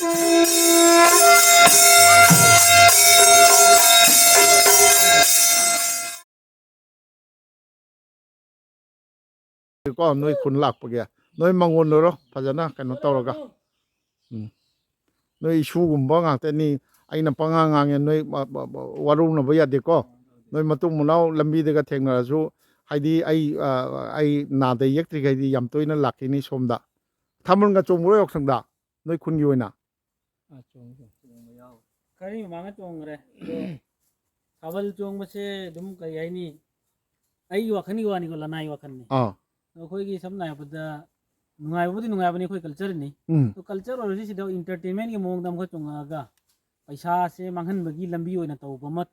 ก็น้อยคุณหลักปะแกน้อยมังวนเลยหรอพะจ๊ะนะกันน้องเต่าละกันน้อยชูกุมบ้างแต่นี่ไอ้น้ำปังงางเงี้ยน้อยวารุณนะบ่ยาเด็กก็น้อยมาตุ้มมันเอาลำบีเด็กก็เทงนะชูให้ดีไอ้นาเดียกที่ใครดียำตัวนั้นหลักที่นี่ชมดะทำมันก็จงร้อยออกสังดะน้อยคุณอยู่น่ะจงไม่เอาใครมาจงเลยขบวนจงมาเช่ดุมก็ยัยนี่ไอ้วักนี่วานี่ก็ละนายวักนี่कोई की सब ना पता नुंगाई बनी कोई कल्चर नहीं तो कल्चर और इसी सिद्ध इंटरटेनमेंट के मोंग दम को चुंगागा पैसा से मांगन बगी लंबी होना तो बमत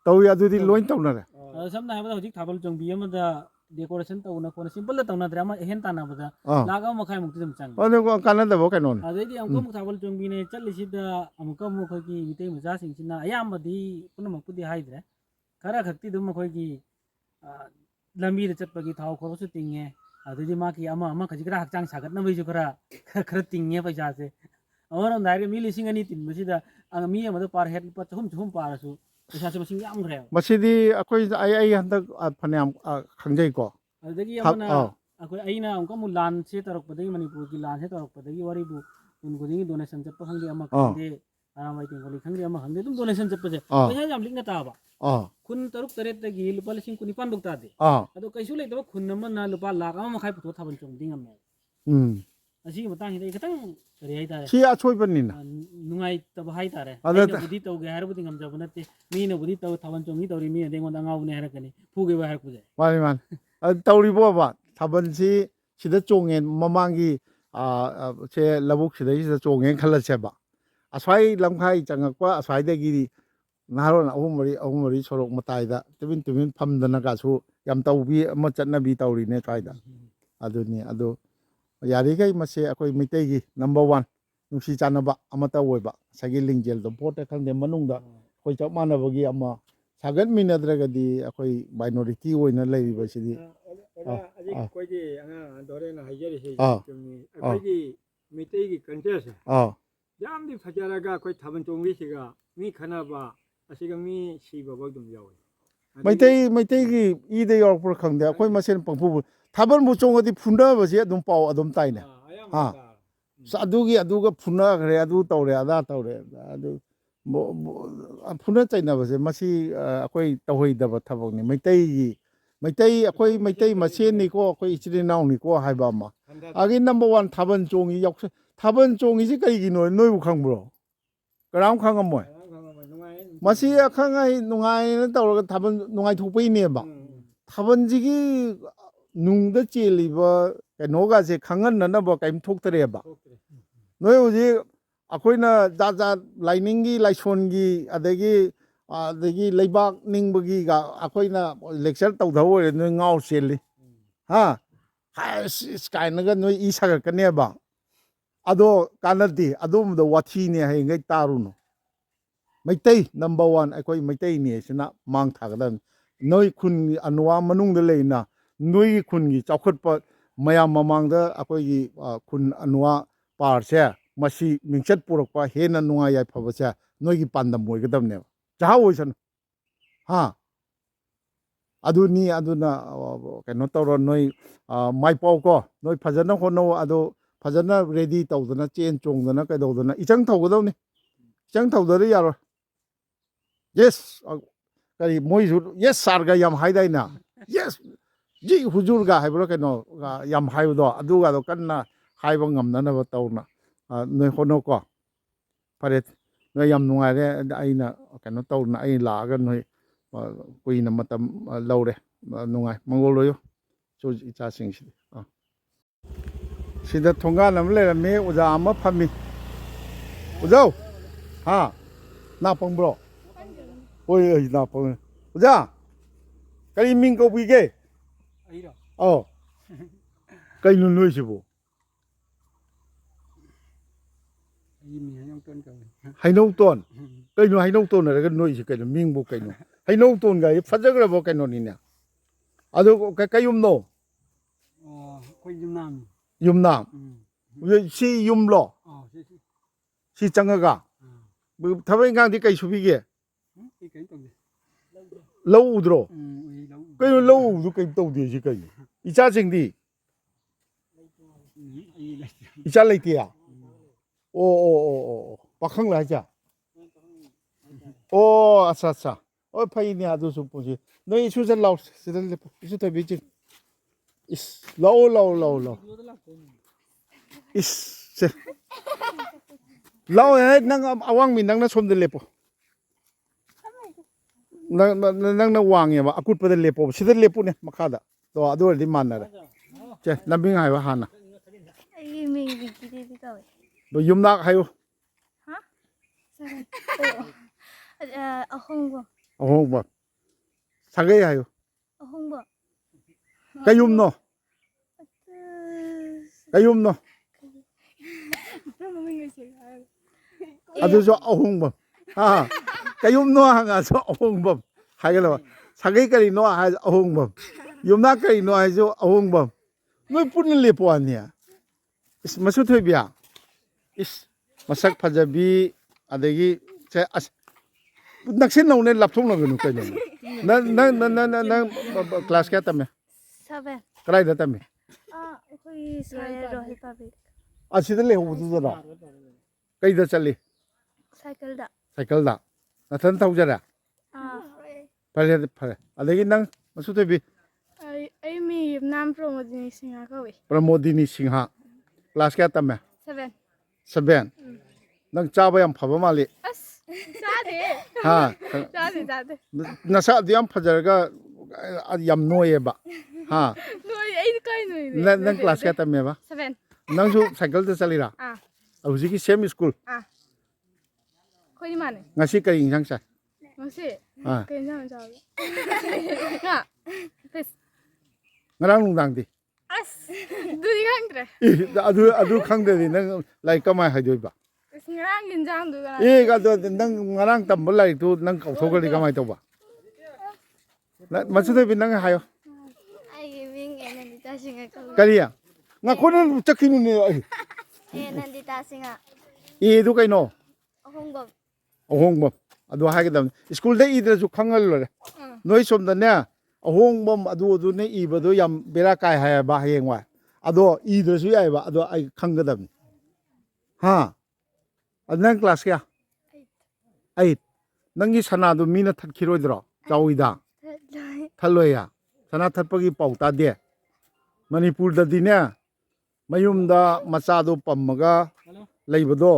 तो या दूधी लोइन तो ना रे सब ना पता होती थाबल चुंग बिया मत डेकोरेशन तो ना कोन सिंपल तो ना ड्रामा एहन ताना पता लागा मखाई मुक्ति दम चंग और देखो काना दबो के नोन अदे दी हमको मुख थाबल चुंग बिने चल सिद्ध हमको मुख की मिते मजा सिंचिना अयाम बदी पुन मकुदी हाइद्रे खरा खक्ति दम कोई की लंबी चटपगी थाव खोस तिंगे अदुदी मा की अमा खजिकरा हक्चांग सागतना बैजु खरा तिंगे पैसा से और नाइरे मी लिसिंग अनि तिन मसिदा मी अमद पार हेड प चहुम पारसु पैसा से मसिंग याम ग्रे मसिदी अखोई आई हंदक फनेम खंजै को अदगी अमना अखोई अइना अंका मु लान से तरक पदगी मणिपुर की लान से तरक पदगी वरी बु उनको दिंगी डोनेशन चप खंगे अमा खंगे आराम आई तिंगोली खंगे अमा खंगे तुम डोनेशन चप से पैसा याम लिंग ताबा खुन तरुक तरेत तगी लुपा लिसिंग कुनिपान दुक्ता दे अदो कैसु लेतबा खुन नमना लुपा लाख अमा मखाई पुथो थाबल चोंग दिंगम असी मतंग हिदे खतंग करि हाइतारे सी अछोइबनिना नुंगाई तब हाइतारे अदो बुद्धि तौगे हार बुद्धि ngam जब नते मीन बुद्धि तौ थाबन चोंगी तौरी मी देंगोन अंगावने हारकनी फुगे बा हार कुजे माने मान तौरिबो बा थाबनसी सिदा चोंगे ममांगी से लबुक सिदा सिदा चोंगे खलसेबा असवाई लमखाई चंगकवा असवाइदगी नारोन अहुमरी सोरok मताइदा तुबिन फमदना गासु याम तौबी अमा चटनाबी तौरिने स्वाइदा अदुनी अदो यारिगै मसे अखोई मितैगी नंबर 1 नुसी चानबा अमता ओइबा सगी लिंगजेल दो पोट खंदे मनुंगदा कोई चप मानबगी अमा सागत मिनद्रगदी अखोई माइनॉरिटी ओइना लेबिबसिदी अजी कोइदी अंगा दोरेना हाइजरिसे तुमनी अखोइदी मितैगी कंटेस यामदी फजरागा कोई थाबन चोंगीसिगा मी खनाबा असिगा मी सिबाबा दुम यावे मैतैगी इदे योरपुर खंदे अखोई मसेन पंगफु थाबन बु चोंगदी फुंडबसे अदुम पाव अदुम ताइने अदुगा फुना खरे अदु तौरे अदा तौरे अदु फुना चाइनाबसे मसी अखोई तौहैदब थबकनि मैतै अखोई मैतै मसेननिको अखोई इचिनाउनिको हाइबा मा आगे नंबर 1 थाबन चोंगी यौस थाबन चोंगीसे करिगिनो नोइबु खंब्रो कराम खंगमोय मसी अखंगाई नुंगाइना तौरगा थाबन नुंगाइ थोपैनेबा थाबनजिगी नुंगदा चेलिबा कनोगासे खंगननबा काइम थोक्तरेबा नोइ हुजि अखोइना जा लाइनिंगी लाइसोनगी अदगी लेबाक निंबगी गा अखोइना लेक्चर तौधव नोइ ngau चेलि हा स्काइनगा नोइ ई सागकनेबा अदो कानदी अदुमदो वाथीने हाइंगै तारुनो मैतै नंबर 1 अखोइ मैतै ने सिना मांग थागदन नोइ खुन अनुवा मनुंगदा लेना नोइ खुनगी चौखटप मयाम ममांगदा अखोइगी खुन अनुवा पारसे मसी मिंचत पुरकपा हेना नुंगा याय फबसे नोइगी पांदम मोइगदमने जहा ओइसन हा अदुना कनो तौर नोइ माइपाव को नोइ फजना होनो अदो फजना रेडी तौदना चेन चोंगदना कैदौदना इचंग थौगदौनी इचंग थौदरे यारो यस करी मोइजु यस सारगा याम हाइदाइना यस जी हुजूरगा हाइब्रो कनो याम हाइबदो अदुगा दो कन्ना हाइबा ngamnanaba तौना नोइ होनो को फरे नोइ याम नुंगाइरे आइना कनो तौना आइ लागा नोइ कुइना मतम लौरे नुंगाइ मंगोलोयो सो इचा सिंगसि सिदा थोंगान अम लेरमे उजा अमा फमी उजौ हा ना पंब्रो ओइ ना पंग उजा करी मिंग कौबिगे अइरो कैनु नोइसिबो हाइनौ तोन कैनु हाइनौ तोन रगा नोइसि कैनु मिंगबो कैनु हाइनौ तोन गा फजग्रबो कैनु निने अदो कयुमनो कोइ जुमनाम युमनाम सी युमलो 시 짱가가 뭐 타바인 강디 까이 수비게 cái tông gì lâu 우드로 lâu cái lâu 우드 cái tàu đi gì cái 이자 생디 이자 레이티야 오오오오 박항 라자 오 아싸 파이니 아주 suppos이 너희 수전 라우 시들 이수터 비지 이스 라우 이스 라우 해낭 아왕미 낭나 솜들 레포 낭나 왕이야 막 아쿠르퍼들 레포 시들 레포네 마카다 또 아도르디 만나라 제 남빙 하요 하나 Ay, may bigay dito eh. 너 юм낙 하요 Ha? Sorry. Ahong ba? 뭐 사게 하요 Ahong ba? 까욤노 까욤노 아주 저 어홍범 아 까욤노 하가서 어홍범 하게로 사게까지 노 하 어홍범 юм낙까지 노 하죠 어홍범 너 뿐을 내 보았냐 is 마수토비야 is masak 파자비 아데기 제 낙신 나오네 랍통 나가는 거냐 난 클래스 게 때문에 Seven. 그라이 다 때문에 Ako'y sa Royal Republic. 아 시들레 호두더라 그이다 잘리 Cycle da. 사이클다 나탄 타우자라 Ah. 팔레 아데기 난 마수토비 Ay, may Vietnam promo din ako eh. 프라모디니 싱하 클래스 게 때문에 Seven. 세벤 난 짜바 양 파바 말리 As, dati. 하 Dati. 나사 디암 파자가 얌 노예바 하 No, ay, kayo no. 난 클래스 게 때문에 봐 Seven. 낭수 사이클도 잘리라 Ah. 아우지기 세미 스쿨 Ko'y naman eh. ngasi ka 인상사 Kasi, 아 kayo naman sabi. Nga. Please. nga랑 농당디 As, dudi kang tre. 아두 강대디 난 라이 까마이 하디바 As nga ginjang du ka. 예 가도 난 nga랑 땀 몰라이 두난 소걸리 까마이 또봐 나 마수대비 난 하요 Ay, giving and nandita siya nga. 까리야 nga 코는 짝히누네 Eh, nandita siya nga. 이도 까이노 Ahong ba? 어홍범 아두 하게 되면 스쿨데 이들수 강을로래 너희 좀더냐 어홍범 아두네 이버도 얌 베라카이 하야바 하행와 아도 이들수 야이바 아도 아이 강거든 하 안난 클래스야 아이 낭기 사나도 미나 탓키로 들어 자오이다 탈로야 사나 탓पगी पाउतादे मणिपुरददिने मयुमदा मचादो पम्मगा लैबदो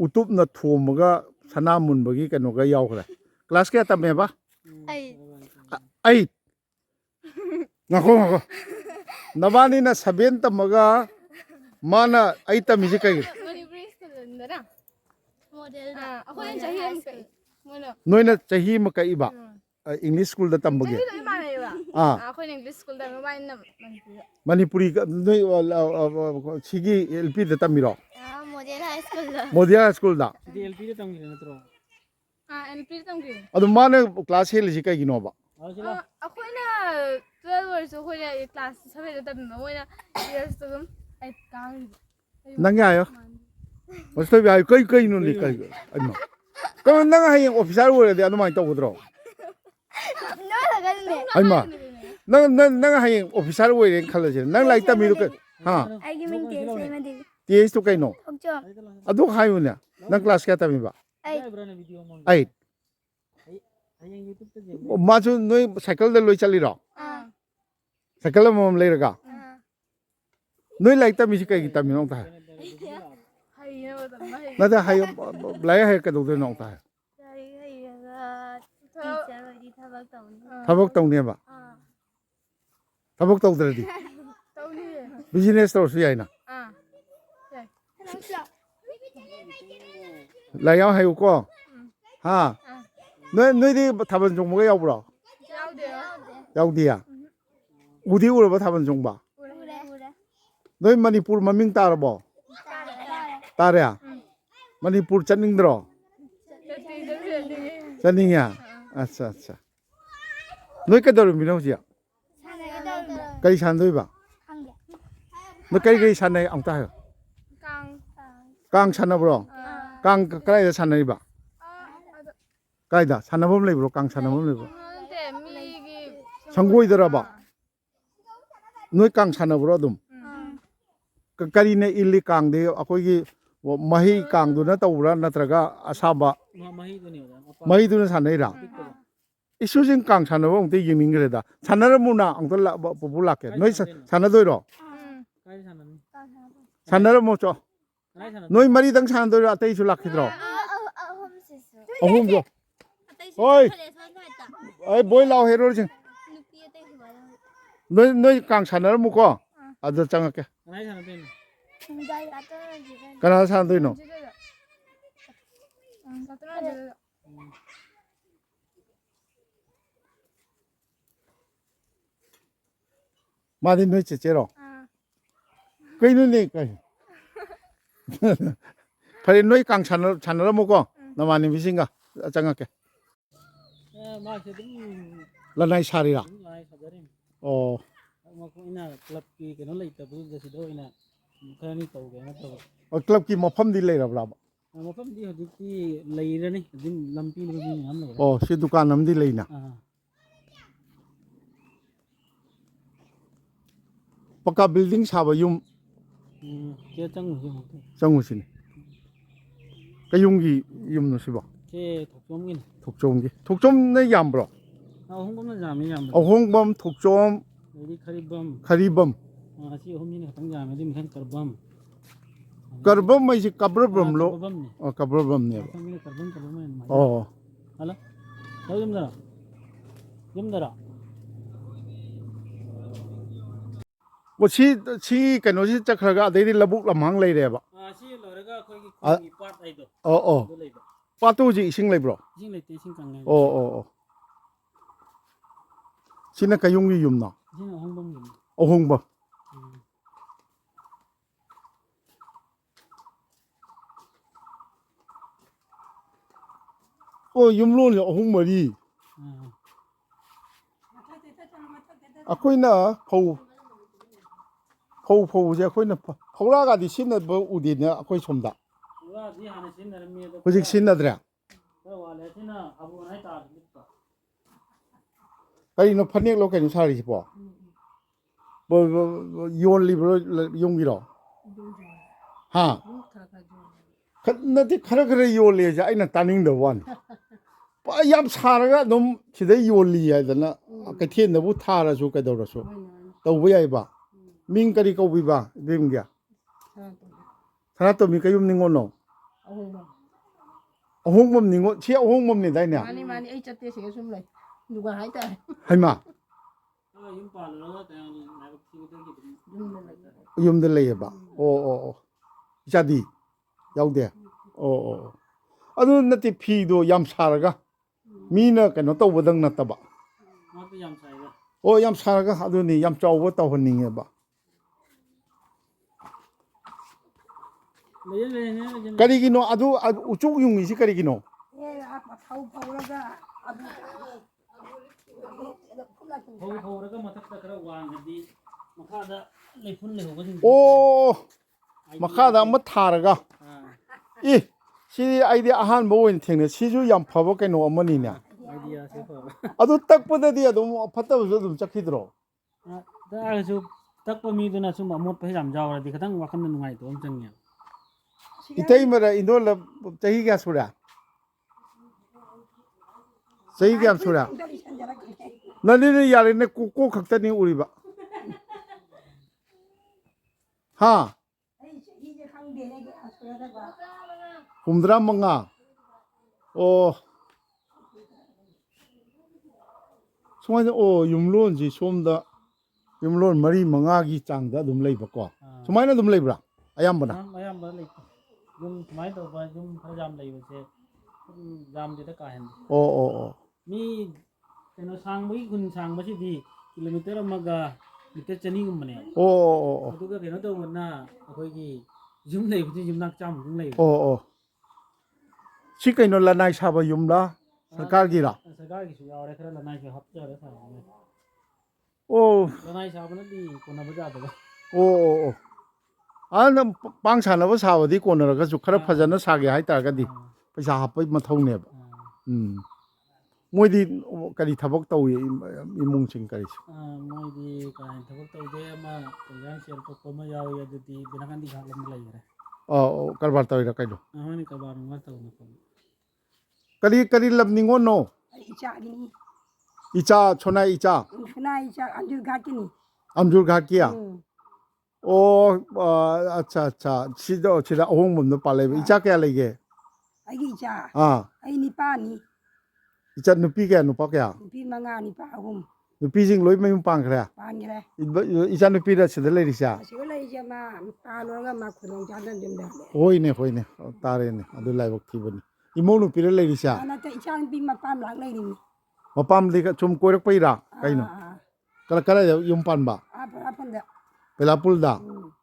उतुपना थोमगा Sana मुनबगी कनोगा यावखरे class के तमेबा Ay. 8 ngako nabani na 7 tamaga mana 8 tamiji kai Manipuri school nandara. Model da. Ako yung chahi ang kay. Muna. noina chahi ma kai ba english school da tambage Chahi yung mana yun ba? ah Ako yung English school da. Mabayin na Manipuri. manipuri noi chigi lp da tamiro Model high school da. modia school da ఇది ఎల్పీడి తొంగిరి నత్రో LP tong green. adu mana class hel ji kai gino ba అవసలా Ako na 12 years ako na class 7 da tabi mo na years to them. Ay kang. nangya ayo musto bi ay kai no ni kai ano ko nang hayeng officer wo de anu mai to budro No, ganun eh. ay ma nang hayeng officer wo de khalaje nang lai tami ro ha Ay giming tiya sa imandi. ts to kai no Ogjo. adu hayu na nang class ka tami ba Ay. బ్రన video మం ai అయ్యం YouTube తే జే machu noi cycle de loi chali ro cycle mom le ra noi lai tami ji kai tami no ta Hay na ba tama? na da hayo lai hay ka do de no ta Hay ga. Teacher di tabag taon. thabok tong ne ba thabok tong de di Taon ni. business to su yai na lai yao hayo ko ha noi di thaban jong mo ga yaw bro Yaw de. yaw di ya udi ur ba thaban jong ba Ure. noi manipur maming tar bo tare ya manipur chaning dro chaning ya acha acha noi ka dor mi no ji kai san doi ba Hangga. noi kai san nei ang ta ha Kang. ꯀꯥꯡ ꯁꯥꯟꯅꯕ꯭ꯔꯣ ꯀꯥꯡ ꯀꯗꯥꯏꯗ ꯁꯥꯟꯅꯔꯤꯕ ꯀꯥꯏꯗ ꯁꯥꯟꯅꯐꯝ ꯂꯩꯕ꯭ꯔꯣ ꯀꯥꯡ ꯁꯥꯟꯅꯐꯝ ꯂꯩꯕ꯭ꯔꯣ ꯁꯪꯒꯣꯏꯗꯔꯕ ꯅꯣꯏ ꯀꯥꯡ ꯁꯥꯟꯅꯕ꯭ꯔꯣ ꯑꯗꯨꯝ ꯀꯔꯤꯅ ꯏꯜꯂꯤ ꯀꯥꯡꯗꯤ ꯑꯩꯈꯣꯏꯒꯤ ꯃꯍꯩ ꯀꯥꯡꯗꯨꯅ ꯇꯧꯕ꯭ꯔꯥ ꯅꯠꯇ꯭ꯔꯒ ꯑꯁꯥꯕ ꯃꯍꯩꯗꯨꯅ ꯁꯥꯟꯅꯩꯔꯥ ꯏꯁꯨꯁꯤꯡ ꯀꯥꯡ ꯁꯥꯟꯅꯕ ꯑꯃꯨꯛꯇ ꯌꯦꯡꯅꯤꯡꯈ꯭ꯔꯦꯗ ꯁꯥꯟꯅꯔꯝꯃꯨꯅ ꯑꯃꯨꯛꯇ ꯄꯨꯄꯨ ꯂꯥꯛꯀꯦ ꯅꯣꯏ ꯁꯥꯟꯅꯗꯣꯏꯔോ ꯁꯥꯟꯅꯔꯝꯃꯣ ꯆꯣ ꯅꯣꯏ ꯃꯔꯤꯗꯪ ꯁꯥꯟꯅꯗꯣꯏꯔꯣ ꯑꯇꯩꯁꯨ ꯂꯥꯛꯈꯤꯗ꯭ꯔꯣ ꯑꯍꯨꯝꯁꯨ ꯍꯣꯏ ꯑꯩ ꯕꯣꯏ ꯂꯥꯎ ꯍꯦꯔꯣꯁꯤꯡ ꯅꯣꯏ ꯀꯥꯡ ꯁꯥꯟꯅꯔꯝꯃꯨꯀꯣ ꯑꯗꯨꯗ ꯆꯪꯉꯛꯀꯦ ꯀꯅꯥ ꯁꯥꯟꯅꯗꯣꯏꯅꯣ 마디 너희 째째로 그이는데 그래 너희 강 찬으로 먹고 나 많이 미신가 장갑게 라나이 살이라 어 클럽기 머펌디 레이라브라 ꯃꯐꯝꯗꯤ ꯍꯧꯖꯤꯛꯇꯤ ꯂꯩꯔꯅꯤ ꯑꯗꯨꯝ ꯂꯝꯄꯤꯅ ꯃꯤ ꯃꯌꯥꯝ ꯂꯩꯔꯦ ꯁꯤ ꯗꯨꯀꯥꯟ ꯑꯃꯗꯤ ꯂꯩꯅ ꯄꯀꯥ ꯕꯤꯜꯗꯤꯡ ꯁꯥꯕ ꯌꯨꯝ ꯀꯦ ꯆꯪꯉꯨꯁꯤ ꯆꯪꯉꯨꯁꯤꯅꯤ ꯀꯌꯨꯝꯒꯤ ꯌꯨꯝꯅꯣ ꯁꯤꯕꯣ ꯀꯦ ꯊꯣꯛꯆꯣꯝꯒꯤꯅꯤ ꯊꯣꯛꯆꯣꯝꯅ ꯌꯥꯝꯕ꯭ꯔꯣ ꯑꯍꯣꯡꯕꯝꯅ ꯌꯥꯝꯃꯤ ꯌꯥꯝꯕ ꯑꯍꯣꯡꯕꯝ ꯊꯣꯛꯆꯣꯝ ꯑꯗꯩ ꯈꯔꯤꯕꯝ ꯑꯁꯤ ꯑꯍꯨꯝꯁꯤꯅ ꯈꯤꯇꯪ ꯌꯥꯝꯃꯦ ꯑꯗꯨꯏ ꯃꯊꯪ ꯀꯔꯕꯝ ꯍꯥꯏꯁꯤ ꯀꯕ꯭ꯔꯕꯝꯂꯣ ꯀꯕ꯭ꯔꯕꯝꯅꯦꯕ ꯑꯣ ꯍꯜꯂꯣ ꯌꯨꯝꯗꯔꯣ ꯌꯨꯝꯗꯔꯣ ꯁꯤ ꯀꯩꯅꯣꯁꯤ ꯆꯠꯈ꯭ꯔꯒ ꯑꯗꯩꯗꯤ ꯂꯧꯕꯨꯛ ꯂꯝꯍꯥꯡ ꯂꯩꯔꯦꯕ ꯁꯤ ꯂꯣꯏꯔꯒ ꯑꯩꯈꯣꯏꯒꯤ ꯈꯨꯟꯒꯤ ꯄꯥꯠ ꯍꯥꯏꯗꯣ ꯑꯗꯨ ꯂꯩꯕ ꯄꯥꯠꯇꯨ ꯍꯧꯖꯤꯛ ꯏꯁꯤꯡ ꯂꯩꯕ꯭ꯔꯣ ꯏꯁꯤꯡ ꯂꯩꯇꯦ ꯏꯁꯤꯡ ꯀꯪꯉꯦ ꯑꯣ ꯁꯤꯅ ꯀꯌꯨꯝꯒꯤ ꯌꯨꯝꯅꯣ ꯁꯤꯅ ꯑꯍꯣꯡꯕꯝꯒꯤꯅꯤ ꯑꯍꯣꯡꯕꯝ ꯌꯨꯝꯂꯣꯟꯁꯦ ꯑꯍꯨꯝ ꯃꯔꯤ ꯑꯩꯈꯣꯏꯅ ꯐꯧ ꯐꯧꯕꯁꯦ ꯑꯩꯈꯣꯏꯅ ꯐꯧꯔꯥꯒꯗꯤ ꯁꯤꯖꯤꯟꯅꯕ ꯎꯗꯦꯅꯦ ꯑꯩꯈꯣꯏ ꯁꯣꯝꯗ ꯍꯧꯖꯤꯛ ꯁꯤꯖꯤꯟꯅꯗ꯭ꯔꯦ ꯀꯔꯤꯅꯣ ꯐꯅꯦꯛꯂꯣ ꯀꯩꯅꯣ ꯁꯥꯔꯤꯁꯤꯕꯣ ꯌꯣꯜꯂꯤꯕ꯭ꯔꯣ ꯌꯨꯝꯒꯤꯔꯣ ꯍꯥ ꯅꯠꯇꯦ ꯈꯔ ꯌꯣꯜꯂꯦꯁꯦ ꯑꯩꯅ ꯇꯥꯅꯤꯡꯗꯕ ꯋꯥꯅꯤ ꯌꯥꯝ ꯁꯥꯔꯒ ꯑꯗꯨꯝ ꯁꯤꯗ ꯌꯣꯜꯂꯤ ꯍꯥꯏꯗꯅ ꯀꯩꯊꯦꯜꯗꯕꯨ ꯊꯥꯔꯁꯨ ꯀꯩꯗꯧꯔꯁꯨ ꯇꯧꯕ ꯌꯥꯏꯕ ꯃꯤꯡ ꯀꯔꯤ ꯀꯧꯕꯤꯕ ꯏꯕꯦꯝꯒꯤ ꯁꯅꯥꯇꯣꯝꯕꯤ ꯀꯌꯨꯝ ꯅꯤꯉꯣꯜꯅꯣ ꯑꯍꯣꯡꯕꯝ ꯅꯤꯉꯣꯜ ꯁꯤ ꯑꯍꯣꯡꯕꯝꯅꯤꯗꯥꯏꯅꯦ ꯃꯥꯅꯤ ꯑꯩ ꯆꯠꯇꯦ ꯁꯤꯒ ꯁꯨꯝ ꯂꯩ ꯗꯨꯀꯥꯟ ꯍꯥꯏꯇꯥꯔꯦ ꯍꯩꯃꯥ ꯌꯨꯝ ꯄꯥꯜꯂꯨꯔꯒ ꯂꯥꯏꯕꯛ ꯊꯤꯕꯗꯒꯤ ꯑꯗꯨꯝ ꯌꯨꯝꯗ ꯂꯩꯌꯦꯕ ꯑꯣ ꯏꯆꯥꯗꯤ ꯌꯥꯎꯗꯦ ꯑꯣ ꯑꯗꯨ ꯅꯠꯇꯦ ꯐꯤꯗꯣ ꯌꯥꯝ ꯁꯥꯔꯒ ꯃꯤꯅ ꯀꯩꯅꯣ ꯇꯧꯕꯗꯪ ꯅꯠꯇꯕ ꯌꯥꯝ ꯁꯥꯏꯗ ꯑꯣ ꯌꯥꯝ ꯁꯥꯔꯒ ꯑꯗꯨꯅꯤ ꯌꯥꯝ ꯆꯥꯎꯕ ꯇꯧꯍꯟꯅꯤꯡꯉꯦꯕ ꯀꯔꯤꯒꯤꯅꯣ ꯑꯗꯨ ꯎꯆꯣꯛ ꯌꯨꯡꯉꯤꯁꯤ ꯀꯔꯤꯒꯤꯅꯣ ꯐꯧꯔꯒ ꯃꯊꯛꯇ ꯈꯔ ꯋꯥꯡꯉꯗꯤ ꯃꯈꯥꯗ ꯂꯩꯐꯨꯟ ꯂꯩꯍꯧꯕꯁꯤꯡ ꯑꯣ ꯃꯈꯥꯗ ꯑꯃ ꯊꯥꯔꯒ ꯁꯤꯗꯤ ꯑꯩꯗꯤ ꯑꯍꯥꯟꯕ ꯑꯣꯏꯅ ꯊꯦꯡꯅꯩ ꯁꯤꯁꯨ ꯌꯥꯝ ꯐꯕ ꯀꯩꯅꯣ ꯑꯃꯅꯤꯅꯦ ꯑꯗꯨ ꯇꯛꯄꯗꯗꯤ ꯑꯗꯨꯝ ꯐꯠꯇꯕꯁꯨ ꯑꯗꯨꯝ ꯆꯠꯈꯤꯗ꯭ꯔꯣ ꯇꯛꯑꯒꯁꯨ ꯇꯛꯄ ꯃꯤꯗꯨꯅ ꯁꯨꯝ ꯑꯃꯣꯠꯄ ꯌꯥꯝ ꯌꯥꯎꯔꯗꯤ ꯈꯤꯇꯪ ꯋꯥꯈꯜꯗ ꯅꯨꯡꯉꯥꯏꯇꯕ ꯑꯃ ꯆꯪꯉꯦꯕ ꯏꯇꯩꯃꯔ ꯏꯟꯗꯣꯜꯂ ꯆꯍꯤ ꯀꯌꯥ ꯁꯨꯔꯦ ꯆꯍꯤ ꯀꯌꯥꯝ ꯁꯨꯔꯦ ꯅꯅꯤꯅ ꯌꯥꯔꯦꯅꯦ ꯀꯣꯛ ꯈꯛꯇꯅꯤ ꯎꯔꯤꯕ ꯍꯥ 85 ꯑꯣ ꯁꯨꯃꯥꯏꯅ ꯌꯨꯝꯂꯣꯟꯁꯤ ꯁꯣꯝꯗ ꯌꯨꯝꯂꯣꯟ 4-5ꯒꯤ ꯆꯥꯡꯗ ꯑꯗꯨꯝ ꯂꯩꯕꯀꯣ ꯁꯨꯃꯥꯏꯅ ꯑꯗꯨꯝ ꯂꯩꯕ꯭ꯔꯥ ꯑꯌꯥꯝꯕꯅ ꯑꯌꯥꯝꯕ ꯂꯩꯇꯦ ꯌꯨꯝ ꯁꯨꯃꯥꯏꯅ ꯇꯧꯕ ꯌꯨꯝ ꯈꯔ ꯌꯥꯝ ꯂꯩꯕꯁꯦ ꯌꯥꯝꯗꯦꯗ ꯀꯥ ꯍꯦꯟꯅ ꯑꯣ ꯃꯤ ꯀꯩꯅꯣ ꯁꯥꯡꯕꯒꯤ ꯈꯨꯟ ꯁꯥꯡꯕꯁꯤꯗꯤ ꯀꯤꯂꯣꯃꯤꯇꯔ 1ꯒ ꯃꯤꯇꯔ 200ꯒꯨꯝꯕꯅꯦꯕ ꯑꯣ ꯑꯗꯨꯒ ꯀꯩꯅꯣ ꯇꯧꯕꯅ ꯑꯩꯈꯣꯏꯒꯤ ꯌꯨꯝ ꯂꯩꯕꯗꯤ ꯌꯨꯝꯅꯥꯛ 100ꯃꯨꯛ ꯂꯩꯕ ꯑꯣ ꯁꯤ ꯀꯩꯅꯣ ꯂꯅꯥꯏ ꯁꯥꯕ ꯌꯨꯝꯂꯥ ꯁꯔꯀꯥꯔꯒꯤꯔꯥ ꯁꯔꯀꯥꯔꯒꯤꯁꯨ ꯌꯥꯎꯔꯦ ꯈꯔ ꯂꯅꯥꯏꯁꯨ ꯍꯥꯞꯆꯔ ꯁꯥꯕꯅꯦ ꯑꯣ ꯂꯅꯥꯏ ꯁꯥꯕꯅꯗꯤ ꯀꯣꯟꯅꯕ ꯌꯥꯗꯕ ꯑꯣ ꯑꯗꯨꯅ ꯄꯥꯡ ꯁꯥꯟꯅꯕ ꯁꯥꯕꯗꯤ ꯀꯣꯟꯅꯔꯒꯁꯨ ꯈꯔ ꯐꯖꯅ ꯁꯥꯒꯦ ꯍꯥꯏꯇꯥꯔꯒꯗꯤ ꯄꯩꯁꯥ ꯍꯥꯞꯄꯩ ꯃꯊꯧꯅꯦꯕ ꯃꯣꯏꯗꯤ ꯀꯔꯤ ꯊꯕꯛ ꯇꯧꯏ ꯏꯃꯨꯡꯁꯤꯡ ꯀꯔꯤꯁꯤ ꯃꯣꯏꯗꯤ ꯀꯥ ꯍꯦꯟꯅ ꯊꯕꯛ ꯇꯧꯗꯦ ꯑꯃ ꯏꯟꯖꯥꯡ ꯁꯦꯜ ꯊꯣꯛꯄ ꯑꯃ ꯌꯥꯎꯏ ꯑꯗꯨꯗꯤ ꯕꯤꯅꯥꯀꯥꯟꯗꯤ ꯈꯥꯛꯂꯝꯗ ꯂꯩꯈ꯭ꯔꯦ ꯀꯔꯕꯥꯔ ꯇꯧꯔꯤꯔꯥ ꯀꯩꯅꯣ ꯃꯣꯏꯅ ꯀꯔꯕꯥꯔ ꯑꯃ ꯇꯧꯅ ꯀꯔꯤ ꯂꯝ ꯅꯤꯡꯉꯣꯟꯅꯣ 이짝이니. 이자 초나 이자 순아 이짝 안주 같기니. 암줄 갈기야 응. 아차 시다 어홍문도 빨래 이자 깨야 이게 아기 이짝. 아 아이 니빠니. 이자 누피게 누빠게야 비망아 니빠 아கும். 누피징 로이 매용 빵 그래 빵이래. 이자 누피라 시들 레리샤 시골에 이제 막 빠로가 막 그런 자는 좀 돼. 호이네 따레네 아들 라이브 티브니 이모 누피를 레리샤 하나 때 이창 빈만 빰락 레리니. 마팜리가 좀 꼬락빠이라 까이노 까라 용판바 아픈데. 벨라뿔다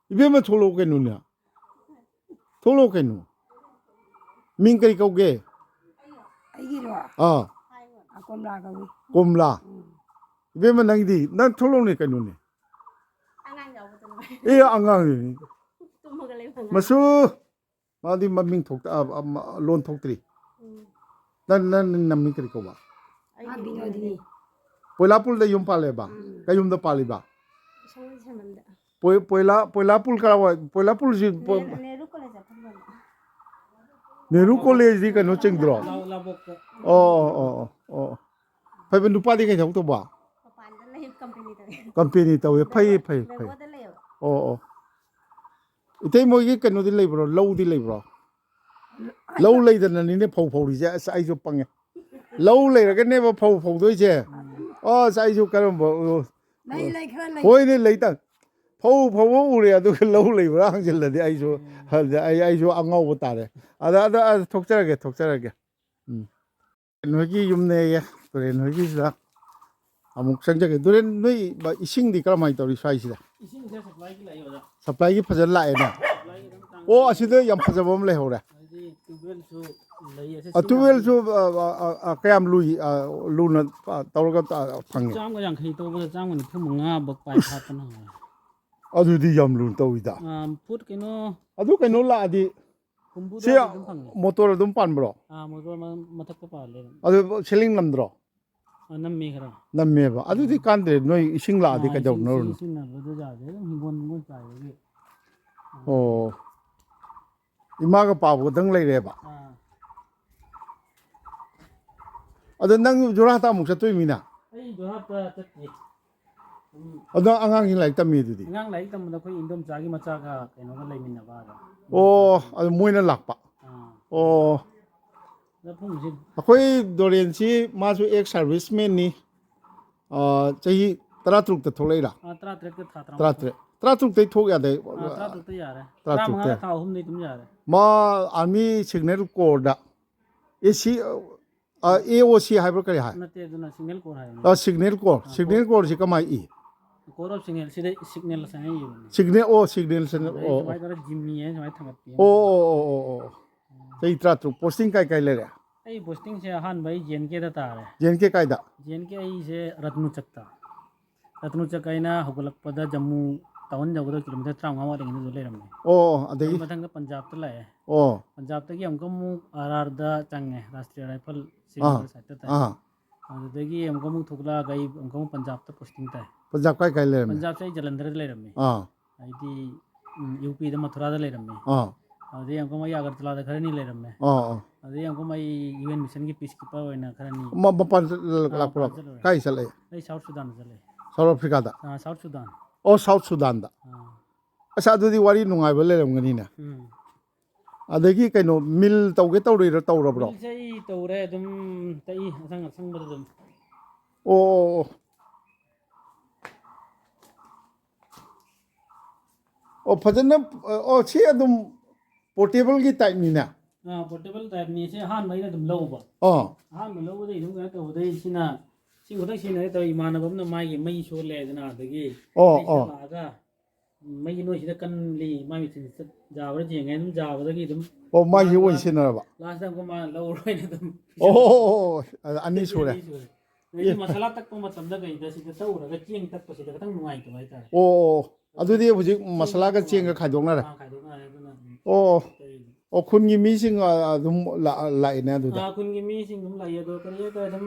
이베면 톨로케누냐 톨로케누 민까지 가오게 아이기로 와. 아꼼라가고. 곰라 이베면 낭디 난 톨로네 까누네 Angang jauh betul. 예 안강이 Tuh mau kali bang. 마수 마디 마밍 론 톡트리 난 남미 그리 거봐 아 비노디니. 폴라뿔다 용팔레바 까용도 팔리바 Sama sama dah. 폴라뿔 까와 폴라뿔지 Neru kalau saya pun. 네루 콜레지 까노 쟁들어 labok 파이브 누파디 게 적도 봐 Papan dah company dah. 컴퍼니 타we 파이 Lewat dah lewat. 이때 뭐 이게 까노디 레이브로 로우디 레이브로 low leidana ni phau phau ri ja sai jo pang low le ga ne ba phau phau doi che sai jo karam bo 나이 라이 그런 hoi ne lei ta phau phau u re adu low le ba ang jil de ai jo ai jo angau bo ta de ada thokjarage nogi yumne ye tore nogi sa amuk sanjage dore noi ba ising di karam ai tori sai sida Ising saya supply ki lai hoda. supply gi phajan la na Supply ki dam tang. asida yam phajabam le hore Jadi tubel su lai ase. tuwel jo kayam lui luna tawraga phang Jam ko yang khai to ba jam ko ni phu manga bak pai phat na. adudi yam lun tawida Put kino adu kaino la adi kumbu se da dum phang. motor dum pan bro Motor mathak pa le. adu selling namdro Nam me khara. namme ba adudi kandre noi ising la adi ka jaw no Sin na bo ja de hingon chai ge. imaga pa bo dang lai re ba adu nang jura ta muk sa toi mina Ai do ha ta tat. adu angang hin lai tammi dudi Ngang lai tam da khoi indom cha gi macha ka kaino ga lai min na ba da. adu moina lakpa Da phung jin. akhoi doren si ma su ek serviceman ni chahi 13 ta tholai ra Tra trek ta tra. 13 tai thok ya de Tra tu ya ra. Tra tu Tra ma ta hum ni tum ya ra. ma army signal corps da AC AOC haibra kari ha Na te na signal ko hai. signal corps si kamai i Korop signal sida signal sa yi. signal sen Mai da jimmi hai mai thamat pi. tai 13 posting kai le re Ai posting se han bai jen ke da ta re. jen ke kai da jen ke ai se ratnu chakta. Ratnu chakaina hogolak pada jammu taun jagdo kilometer 35 wa ring ni le ram. adai Mathang ka punjab ta la hai. oh Punjab तक हमको मु RR दा चंगे राष्ट्रीय rifle civil site ता अदगी हमको मु थुगला गई हमको पंजाब तक पोस्टिंग ता punjab kai le पंजाब से जलंधर ले रमे आईटी यूपी दा मथुरा दा ले रमे अदे हमको मैं अगरतला दा खरनी ले रमे अदे हमको मैं यूएन मिशन की पीस कीपर होइना खरनी ma bapan lakpro kai sale नहीं साउथ सुदान चले south africa da South Sudan south sudan da asa adudi wari nungai ba le ram ngani na adagi kaino mil tawge tawri tawra bro से तो रे तुम तई संग संग बद तुम fajana si adum portable gi type ni na portable type नि से हान mai तुम लो बा हान लो बदे इनु का तो दे सिना सिंग उदक सिना तो इमानबम न माई मई सो ले जना दगी लागा मई नो सिदा कन ली माई सिन जाबरा जेंगे तुम जाबदगी तुम ma yi won sinara ba last time को मा लो रोय न तुम ani sure ये मसाला तक को मतलब दा गई दा सिदा तो रगा चेंग तक पसिदा खतंग नुआई तो भाई ता ꯑꯗꯨꯗꯤ ꯍꯧꯖꯤꯛ ꯃꯁꯥꯂꯥꯒ ꯆꯦꯡꯒ ꯈꯥꯏꯗꯣꯛꯅꯔꯦ ꯈꯥꯏꯗꯣꯛꯅꯔꯦ ꯑꯗꯨꯅ ꯑꯣ ꯇꯧꯔꯤꯅꯤ. ꯑꯣ ꯈꯨꯟꯒꯤ ꯃꯤꯁꯤꯡ ꯑꯗꯨꯝ ꯂꯥꯛꯏꯅꯦ ꯑꯗꯨꯗ ꯈꯨꯟꯒꯤ ꯃꯤꯁꯤꯡ ꯑꯗꯨꯝ ꯂꯩ ꯑꯗꯣ ꯀꯔꯤ ꯍꯥꯏꯇꯥꯔꯦ ꯑꯗꯨꯝ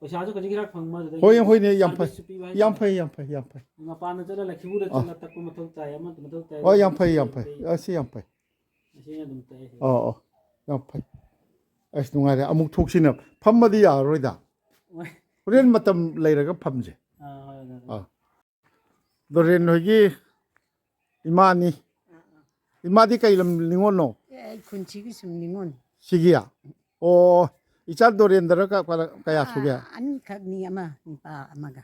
ꯄꯩꯁꯥꯁꯨ ꯈꯖꯤꯛ ꯈꯔ ꯐꯪꯕ ꯑꯗꯨꯗꯒꯤ ꯍꯣꯏ ꯍꯣꯏꯅꯦ ꯌꯥꯝ ꯐꯩ ꯁꯥꯔꯚꯤꯁꯁꯨ ꯄꯤꯕ ꯌꯥꯝ ꯍꯥꯏꯇꯥꯔꯦ. ꯐꯩ ꯌꯥꯝ ꯐꯩ ꯌꯥꯝ ꯐꯩ ꯃꯄꯥꯟꯗ ꯆꯠꯂ ꯂꯩꯈꯤꯕꯨꯗ ꯆꯠꯂ ꯇꯛꯄ ꯃꯊꯧ ꯇꯥꯏ ꯑꯃꯗ ꯃꯊꯧ ꯇꯥꯏ. ꯑꯣ ꯌꯥꯝ ꯐꯩ ꯌꯥꯝ ꯐꯩ ꯑꯁꯤ ꯌꯥꯝ ꯐꯩ ꯑꯁꯤꯅ ꯑꯗꯨꯝ ꯇꯛꯑꯦ. ꯑꯣ ꯑꯣ ꯌꯥꯝ ꯐꯩ ꯑꯁ ꯅꯨꯡꯉꯥꯏꯔꯦ ꯑꯃꯨꯛ ꯊꯣꯛꯁꯤꯅ ꯐꯝꯃꯗꯤ ꯌꯥꯔꯔꯣꯏꯗ ꯍꯣꯏ. ꯍꯣꯔꯦꯟ ꯃꯇꯝ ꯂꯩꯔꯒ ꯐꯝꯁꯦ ꯍꯣꯏ. ꯗꯣꯔꯦꯟ ꯍꯣꯏꯒꯤ ꯏꯃꯥꯅꯤ 이마디 까일럼 링원노 ꯑꯩ ꯈꯨꯟꯁꯤꯒꯤ ꯁꯨꯝ ꯅꯤꯉꯣꯟ 시기야 오 이짤 도렌더가 까야 수게 ꯑꯅꯤꯈꯛꯅꯤ ꯑꯃ ꯅꯨꯄꯥ ꯑꯃꯒ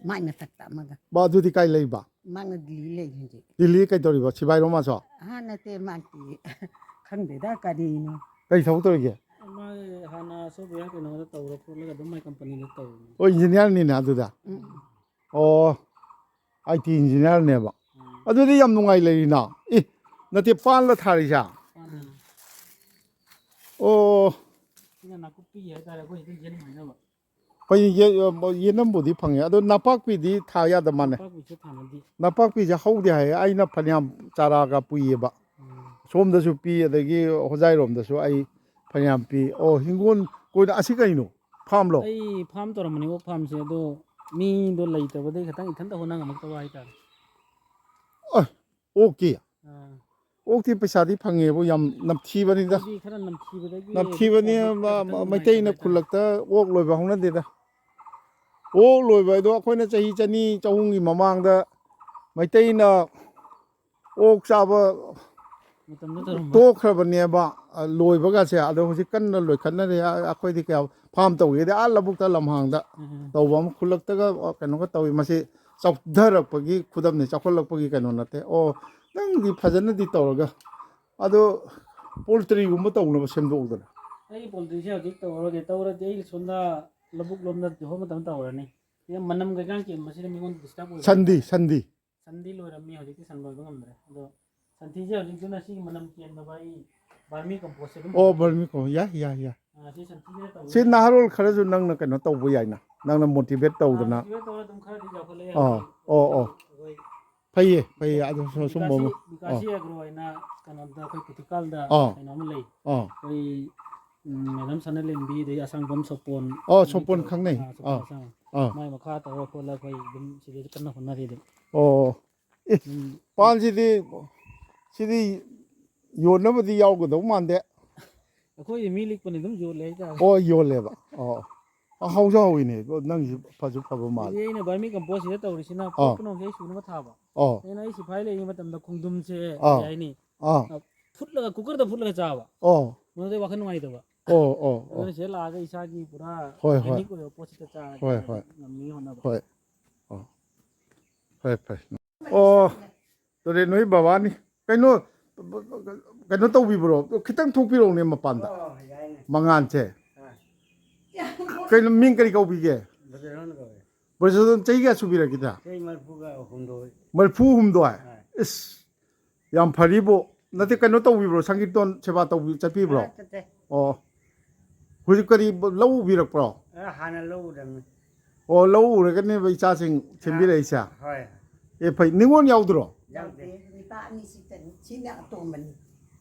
ꯃꯥꯏ ꯃꯊꯛꯇ ꯑꯃꯒ 바두디 까이 레이바 ꯃꯥꯅ ꯗꯤꯜꯂꯤ ꯂꯩ ꯍꯧꯖꯤꯛ 딜리 까이 도리바 시바이로 마서 ꯅꯠꯇꯦ ꯃꯥꯒꯤ ꯈꯪꯗꯦꯗ ꯀꯔꯤꯅꯣ 까이 사고 도리게 ꯃꯥ ꯍꯥꯟꯅ ꯁꯣꯐꯋꯦꯌꯔ ꯀꯩꯅꯣꯗ ꯇꯧꯔ ꯈꯣꯠꯂꯒ ꯑꯗꯨꯝ ꯃꯥꯏ ꯀꯝꯄꯅꯤꯗ ꯇꯧꯔꯤ. 오 인지니어니네 아두다 오 IT 인지니어네바 아두디 얌 농아이 레이나 이 나티 빨라 타리자 오 그냥 나쿠피 해달라 고 이제 얘는 많이 나와. 거의 뭐 예는보디 방해 아도 나팍비디 타야다 마네 빠꾸치 타는디. 나팍비자 하우디 하에 아이나 파냠 짜라가 뿌이바 솜다수 삐 어다기 호자이롬다수 아이 파냠 삐오 흰곤 고이다 아시가이노 팜로 ꯑꯩ ꯐꯥꯝ ꯇꯧꯔꯝꯕꯅꯤ ꯑꯣꯛ ꯐꯥꯝꯁꯦ ꯑꯗꯣ ꯃꯤꯗꯣ ꯂꯩꯇꯕꯗꯒꯤ ꯈꯤꯇꯪ ꯏꯊꯟꯇ ꯍꯣꯠꯅ ꯉꯝꯃꯛꯇꯕ ꯍꯥꯏꯇꯥꯔꯦ. 오키 오키 पैसा디 फंगेबो याम नमथीबनिदा ꯍꯥꯏꯗꯤ ꯈꯔ ꯅꯝꯊꯤꯕꯗꯒꯤ नमथीबनी मैतैना खुलक्ता ओक लोइबा हौनदेदा ओक लोइबादो अखोइना चही चनी चहुंगी ममांगदा मैतैना ओक चाबा ꯃꯇꯝꯗ ꯇꯧꯔꯝꯕ. तोखरबनेबा लोइबगासे अदो हुजि कन्ना लोइखन्नरे अखोइदि क्या फार्म तौगेदि आ लबुक्ता लमहांगदा तौबम खुलक्तगा कनोगा तौइ मसे चौधरपगी खुदमने चखलपगी कनो नते ओ नंगदि फजनदि तौरगा अदो पोल्ट्रीगुम्बा तौनबा सेमदोगदरा ꯑꯩ ꯄꯣꯜꯇ꯭ꯔꯤꯁꯦ ꯍꯧꯖꯤꯛ ꯇꯧꯔꯒꯦ ꯇꯧꯔꯗꯤ ꯑꯩ ꯁꯣꯝꯗ ꯂꯧꯕꯨꯛ ꯂꯣꯝꯗ ꯍꯣꯜ ꯃꯇꯝ ꯇꯧꯔꯅꯤ. ꯃꯅꯝ ꯀꯩꯀꯥ ꯀꯦꯟꯕꯁꯤꯗ ꯃꯤꯉꯣꯟꯗ ꯗꯤꯁꯇꯔꯕ ꯑꯣꯏꯕ. संधि ꯁꯟꯗꯤ ꯂꯣꯏꯔꯝꯃꯤ ꯍꯧꯖꯤꯛꯇꯤ ꯁꯟ ꯂꯣꯏꯕ ꯉꯝꯗ꯭ꯔꯦ. ꯑꯗꯣ ꯁꯟꯊꯤꯁꯦ ꯍꯧꯖꯤꯛꯇꯨꯅ ꯁꯤꯒꯤ ꯃꯅꯝ ꯀꯦꯟꯗꯕ ꯑꯩ ꯚꯔꯃꯤ ꯀꯝꯄꯣꯁꯁꯦ ꯑꯗꯨꯝ ओ बर्मी को या ꯁꯤ ꯁꯟꯊꯤꯁꯦ ꯇꯧꯔꯒ से नाहरोल खरजु नंगना कनो तौबो याइना नंगना मोटिवेट तौदना ꯃꯣꯇꯤꯚꯦꯠ ꯇꯧꯔ ꯑꯗꯨꯝ ꯈꯔꯗꯤ ꯆꯥꯎꯈꯠꯂꯛꯑꯦ ꯑꯣ ꯍꯧꯖꯤꯛ. फैये फैये अदो सुमबो ꯕꯤꯀꯥꯁꯤ ꯑꯦꯒ꯭ꯔꯣ ꯍꯥꯏꯅ ꯀꯩꯅꯣꯗ ꯑꯩꯈꯣꯏ ꯀꯨꯇꯤꯀꯥꯜꯗ ꯀꯩꯅꯣ ꯑꯃ ꯂꯩ. ꯑꯩꯈꯣꯏ ꯃꯦꯗꯥꯝ ꯁꯅꯂꯦꯝꯕꯤ ꯑꯗꯩ ꯑꯁꯥꯡꯕꯝ ꯁꯣꯄꯣꯟ सोपन खंगनै ꯃꯥꯏ ꯃꯈꯥ ꯇꯧꯔ ꯈꯣꯠꯂ ꯑꯩꯈꯣꯏ ꯑꯗꯨꯝ ꯁꯤꯗꯩꯗ ꯀꯟꯅ ꯍꯣꯠꯅꯔꯤ ꯑꯗꯨꯝ. ओ पानसिदि सिदि योनबदि यावगदौ मानदे ꯑꯩꯈꯣꯏ ꯃꯤ ꯂꯤꯛꯄꯅꯤ ꯑꯗꯨꯝ ꯌꯣꯜꯂꯦ ꯍꯥꯏꯇꯥꯔꯦ. ओ योलेबा हाउजा हाउइने नंग फजु फबो माल ꯍꯧꯖꯤꯛ ꯑꯩꯅ ꯚꯔꯃꯤ ꯀꯝꯄꯣꯁ ꯁꯤꯗ ꯇꯧꯔꯤꯁꯤꯅ ꯄꯣꯠ ꯄꯨꯝꯅꯃꯛꯁꯦ ꯑꯩ ꯁꯨꯅꯕ ꯊꯥꯕ. ꯑꯩꯅ ꯑꯩ ꯁꯤꯐꯥꯏ ꯂꯩꯔꯤꯉꯩ ꯃꯇꯝꯗ ꯈꯣꯡꯗꯨꯝꯁꯦ ꯀꯩ ꯍꯥꯏꯅꯤ ꯐꯨꯠꯂꯒ ꯀꯨꯀꯔꯗ ꯐꯨꯠꯂꯒ ꯆꯥꯕ. ꯃꯗꯨꯗꯩ ꯋꯥꯈꯜ ꯅꯨꯡꯉꯥꯏꯇꯕ. ꯑꯗꯨꯅ ꯁꯤꯗ ꯂꯥꯛꯑꯒ ꯏꯁꯥꯒꯤ ꯄꯨꯔꯥ ꯑꯣꯔꯒꯥꯅꯤꯛ ꯑꯣꯏꯕ ꯄꯣꯠꯁꯤꯗ ꯆꯥꯔꯒ ꯉꯝꯃꯤ ꯍꯣꯠꯅꯕ. ꯍꯣꯏ ꯐꯩ ꯐꯩ ꯑꯣ ꯇꯣꯔꯦ ꯅꯣꯏ ꯕꯕꯥꯅꯤ ꯀꯩꯅꯣ ꯀꯩꯅꯣ ꯇꯧꯕꯤꯕ꯭ꯔꯣ ꯈꯤꯇꯪ ꯊꯣꯛꯄꯤꯔꯛꯎꯅꯦ ꯃꯄꯥꯟꯗ ꯃꯉꯥꯟꯁꯦ ꯀꯩꯅꯣ ꯃꯤꯡ ꯀꯔꯤ ꯀꯧꯕꯤꯒꯦ ꯕ꯭ꯔꯖꯗꯣꯟ ꯆꯍꯤ ꯀꯌꯥ ꯁꯨꯕꯤꯔꯒꯦꯗ ꯃꯔꯐꯨ ꯍꯨꯝꯗꯣꯏ ꯏꯁ ꯌꯥꯝ ꯐꯔꯤꯕꯣ ꯅꯠꯇꯦ ꯀꯩꯅꯣ ꯇꯧꯕꯤꯕ꯭ꯔꯣ ꯁꯪꯒꯤꯠꯇꯣꯟ ꯁꯦꯕꯥ ꯆꯠꯄꯤꯕ꯭ꯔꯣ ꯑꯣ ꯍꯧꯖꯤꯛ ꯀꯔꯤ ꯂꯧ ꯎꯕꯤꯔꯛꯄ꯭ꯔꯣ ꯍꯥꯟꯅ ꯂꯧ ꯎꯔꯝꯃꯤ. ꯑꯣ ꯂꯧ ꯎꯔꯒꯅꯦꯕ ꯏꯆꯥꯁꯤꯡ ꯁꯦꯝꯕꯤꯔꯛꯏꯁꯦ ꯍꯣꯏ ꯑꯦ ꯐꯩ ꯅꯤꯉꯣꯜ ꯌꯥꯎꯗ꯭ꯔꯣ ꯌꯥꯎꯗꯦ ꯅꯨꯄꯥ ꯑꯅꯤ ꯁꯤꯇꯅꯤ ꯁꯤꯅ ꯑꯇꯣꯝꯕꯅꯤ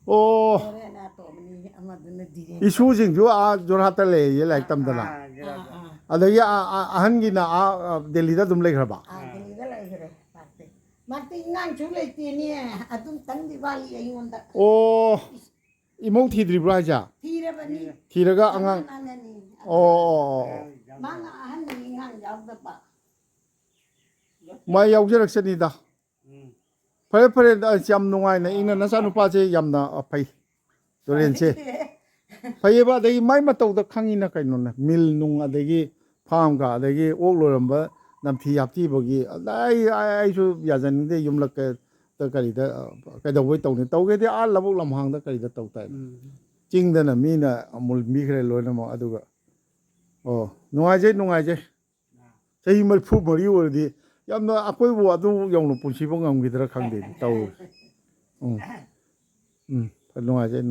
ꯑꯣ ꯍꯣꯔꯦꯟ ꯑꯇꯣꯝꯕꯅꯤ ꯑꯃꯗꯨꯅ ꯗꯤꯔꯦꯟ 이수징주 아 조르하타 레이에 라이크 땀더나 아더기 아한기나 아 델리다 좀 레그라바 ꯗꯤꯜꯂꯤꯗ ꯂꯩꯈ꯭ꯔꯦ ꯃꯥꯇꯤ ꯉꯥꯡꯁꯨ ꯂꯩꯇꯦꯅꯦ ꯑꯗꯨꯝ ꯇꯪꯗꯤ ꯋꯥꯠꯂꯤ ꯑꯩꯉꯣꯟꯗ 오 이몽 티드리브라 하자 ꯊꯤꯔꯕꯅꯤ 티르가 앙앙 ꯃꯥꯟꯅꯅꯤ 어 ꯃꯥꯅ ꯑꯍꯟꯅꯤ ꯉꯥꯡ ꯌꯥꯎꯗꯕ 마이 야우저럭선이다 फरे फरे ꯌꯥꯝ ꯅꯨꯡꯉꯥꯏꯅ ꯏꯪꯅ ꯅꯆꯥ ꯅꯨꯄꯥꯁꯦ ꯌꯥꯝꯅ ꯐꯩ ꯗꯣꯔꯦꯟꯁꯦ ꯐꯩꯌꯦꯕ ꯑꯗꯒꯤ ꯃꯥꯏ ꯃꯇꯧꯗ ꯈꯪꯉꯤꯅ ꯀꯩꯅꯣꯅꯦ ꯃꯤꯜ ꯅꯨꯡ ꯑꯗꯒꯤ ꯐꯥꯝꯒ ꯑꯗꯒꯤ ꯑꯣꯛ ꯂꯣꯏꯔꯝꯕ ꯅꯝꯊꯤ ꯍꯥꯞꯊꯤꯕꯒꯤ ꯑꯩꯁꯨ ꯌꯥꯖꯅꯤꯡꯗꯦ ꯌꯨꯝꯂꯛꯇ ꯀꯔꯤꯗ ꯀꯩꯗꯧꯕꯩ ꯇꯧꯅꯤ ꯇꯧꯒꯦꯗꯤ ꯑꯥ ꯂꯧꯕꯨꯛ ꯂꯝꯍꯥꯡꯗ ꯀꯔꯤꯗ ꯇꯧ ꯇꯥꯏ ꯆꯤꯡꯗꯅ ꯃꯤꯅ ꯃꯨꯟꯕꯤꯈ꯭ꯔꯦ ꯂꯣꯏꯅꯃꯛ ꯑꯗꯨꯒ ꯑꯣ ꯅꯨꯡꯉꯥꯏꯖꯩ ꯆꯍꯤ 34 ꯑꯣꯏꯔꯗꯤ ꯌꯥꯝꯅ ꯑꯩꯈꯣꯏꯕꯨ ꯑꯗꯨ ꯌꯧꯅ ꯄꯨꯟꯁꯤꯕ ꯉꯝꯈꯤꯗ꯭ꯔꯥ ꯈꯪꯗꯦ ꯇꯧ ꯅꯨꯡꯉꯥꯏꯖꯩ